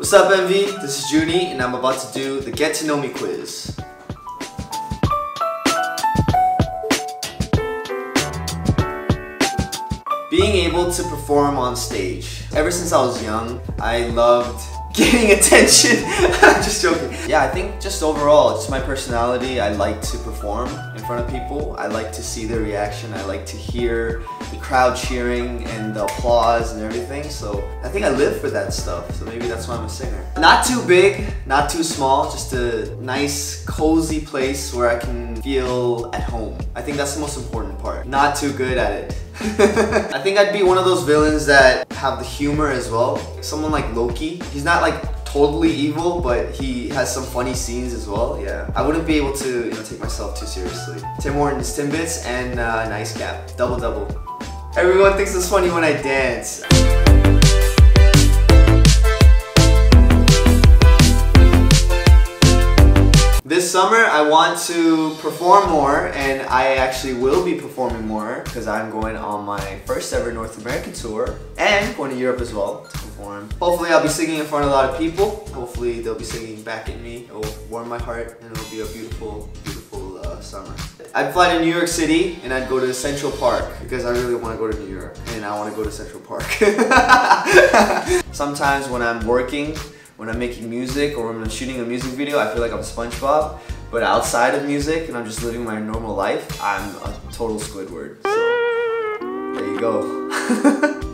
What's up, EnVi? This is JUNNY, and I'm about to do the Get to Know Me quiz. Being able to perform on stage. Ever since I was young, I loved getting attention. I'm just joking. Yeah, I think just overall, it's my personality. I like to perform in front of people. I like to see their reaction. I like to hear the crowd cheering and the applause and everything. So I think I live for that stuff. So maybe that's why I'm a singer. Not too big, not too small, just a nice, cozy place where I can feel at home. I think that's the most important part. Not too good at it. I think I'd be one of those villains that have the humor as well. Someone like Loki. He's not like totally evil, but he has some funny scenes as well. Yeah, I wouldn't be able to, take myself too seriously. Tim Hortons, Timbits, and nice cap. Double double. Everyone thinks it's funny when I dance. This summer, I want to perform more, and I actually will be performing more because I'm going on my first ever North American tour and going to Europe as well to perform. Hopefully, I'll be singing in front of a lot of people. Hopefully, they'll be singing back at me. It will warm my heart, and it'll be a beautiful, beautiful summer. I'd fly to New York City, and I'd go to Central Park because I really want to go to New York, and I want to go to Central Park. Sometimes when I'm working, when I'm making music or when I'm shooting a music video, I feel like I'm SpongeBob. But outside of music and I'm just living my normal life, I'm a total Squidward. So there you go.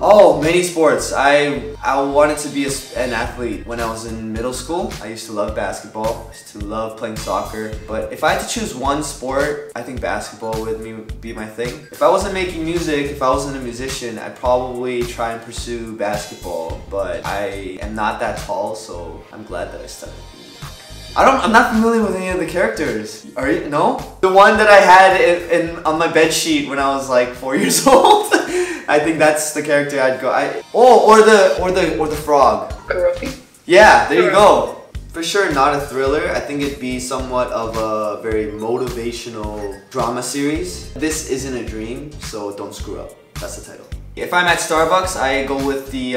Oh, many sports. I wanted to be an athlete when I was in middle school. I used to love basketball. I used to love playing soccer. But if I had to choose one sport, I think basketball would be my thing. If I wasn't making music, if I wasn't a musician, I'd probably try and pursue basketball. But I am not that tall, so I'm glad that I studied. I'm not familiar with any of the characters. Are you? No? The one that I had on my bed sheet when I was like 4 years old. I think that's the character I'd go. Or the frog. Yeah, there you go. For sure, not a thriller. I think it'd be somewhat of a very motivational drama series. This isn't a dream, so don't screw up. That's the title. If I'm at Starbucks, I go with the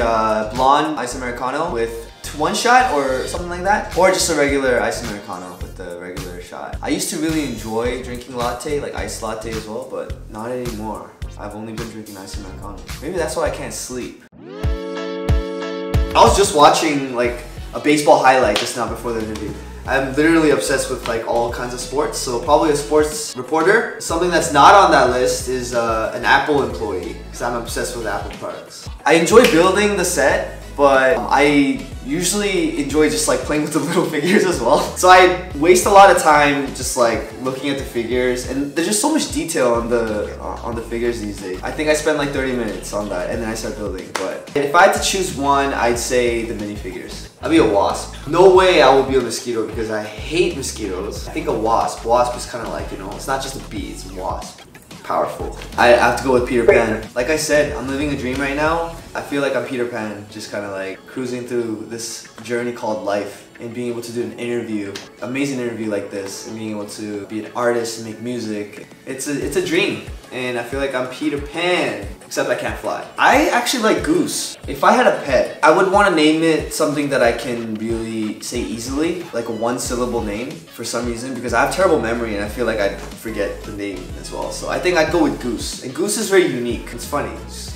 blonde ice Americano with one shot or something like that, or just a regular ice Americano with the regular shot. I used to really enjoy drinking latte, like iced latte as well, but not anymore. I've only been drinking ice Americano. Maybe that's why I can't sleep. I was just watching like a baseball highlight just now before the interview. I'm literally obsessed with like all kinds of sports, so probably a sports reporter. Something that's not on that list is an Apple employee, because I'm obsessed with Apple products. I enjoy building the set, but I usually enjoy just like playing with the little figures as well. So I waste a lot of time just like looking at the figures, and there's just so much detail on the figures these days. I think I spend like 30 minutes on that, and then I start building. But if I had to choose one, I'd say the minifigures. I'd be a wasp. No way I would be a mosquito because I hate mosquitoes. I think a wasp. Wasp is kind of like, it's not just a bee, it's a wasp. Powerful. I have to go with Peter Pan. Like I said, I'm living a dream right now. I feel like I'm Peter Pan, just kind of like cruising through this journey called life and being able to do an interview, amazing interview like this, and being able to be an artist and make music. It's a dream, and I feel like I'm Peter Pan, except I can't fly. I actually like Goose. If I had a pet, I would want to name it something that I can really say easily, like a one-syllable name for some reason, because I have terrible memory and I feel like I'd forget the name as well. So I think I'd go with Goose. And Goose is very unique. It's funny.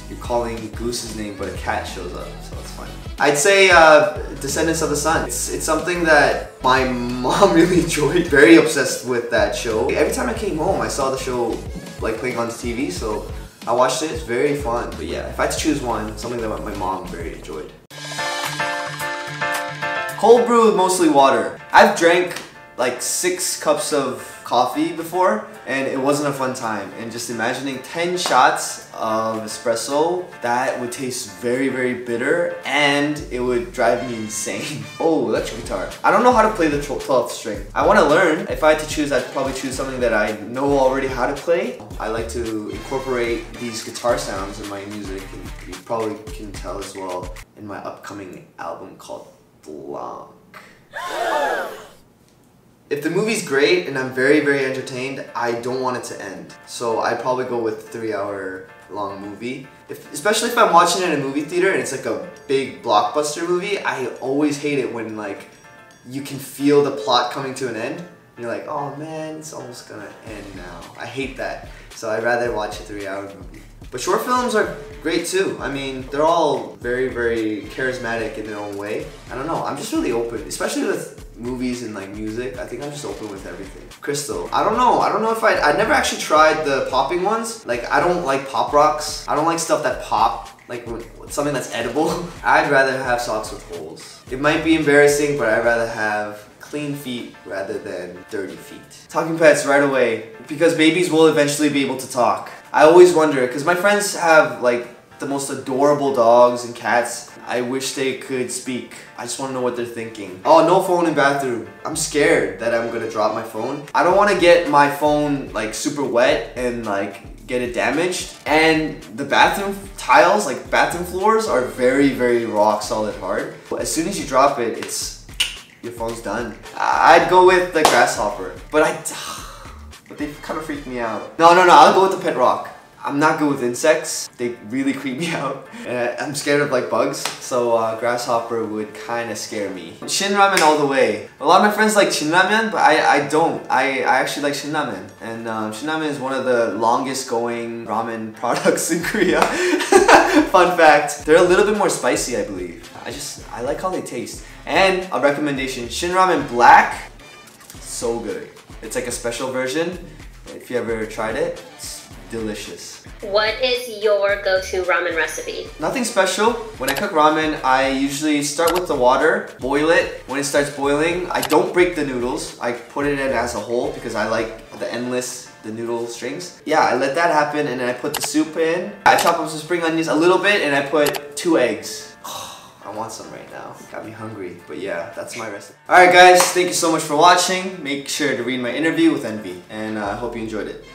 You're calling Goose's name, but a cat shows up, so it's funny. I'd say Descendants of the Sun. It's something that my mom really enjoyed. Very obsessed with that show. Every time I came home, I saw the show like playing on TV, so I watched it. It's very fun. But yeah, if I had to choose one, something that my mom very enjoyed. Cold brew with mostly water. I've drank like 6 cups of coffee before, and it wasn't a fun time. And just imagining 10 shots of espresso, that would taste very, very bitter, and it would drive me insane. Oh, electric guitar. I don't know how to play the 12th string. I want to learn. If I had to choose, I'd probably choose something that I know already how to play. I like to incorporate these guitar sounds in my music, and you probably can tell as well in my upcoming album called Blanc. If the movie's great and I'm very, very entertained, I don't want it to end. So I'd probably go with 3-hour long movie. Especially if I'm watching it in a movie theater and it's like a big blockbuster movie, I always hate it when like you can feel the plot coming to an end. And you're like, oh man, it's almost gonna end now. I hate that. So I'd rather watch a 3-hour movie. But short films are great too. I mean, they're all very, very charismatic in their own way. I don't know, I'm just really open, especially with movies and like music. I think I'm just open with everything. Crystal, I don't know if I never actually tried the popping ones. Like, I don't like pop rocks. I don't like stuff that pop, like something that's edible. I'd rather have socks with holes. It might be embarrassing, but I'd rather have clean feet rather than dirty feet. Talking pets right away, because babies will eventually be able to talk. I always wonder, because my friends have like the most adorable dogs and cats. I wish they could speak. I just want to know what they're thinking. Oh, no phone in bathroom. I'm scared that I'm gonna drop my phone. I don't want to get my phone like super wet and like get it damaged. And the bathroom tiles, like bathroom floors, are very, very rock solid hard. As soon as you drop it, your phone's done. I'd go with the grasshopper, but they kind of freak me out. No, I'll go with the pet rock. I'm not good with insects. They really creep me out. I'm scared of like bugs, so grasshopper would kind of scare me. Shin ramen all the way. A lot of my friends like shin ramen, but I don't. I actually like shin ramen. And shin ramen is one of the longest going ramen products in Korea. Fun fact. They're a little bit more spicy, I believe. I like how they taste. And a recommendation, shin ramen black, so good. It's like a special version. If you ever tried it, it's delicious. What is your go-to ramen recipe? Nothing special. When I cook ramen, I usually start with the water, boil it. When it starts boiling, I don't break the noodles. I put it in as a whole because I like the noodle strings. Yeah, I let that happen and then I put the soup in. I chop up some spring onions a little bit and I put 2 eggs. I want some right now. Got me hungry, but yeah, that's my recipe. Alright guys, thank you so much for watching. Make sure to read my interview with EnVi, and I hope you enjoyed it.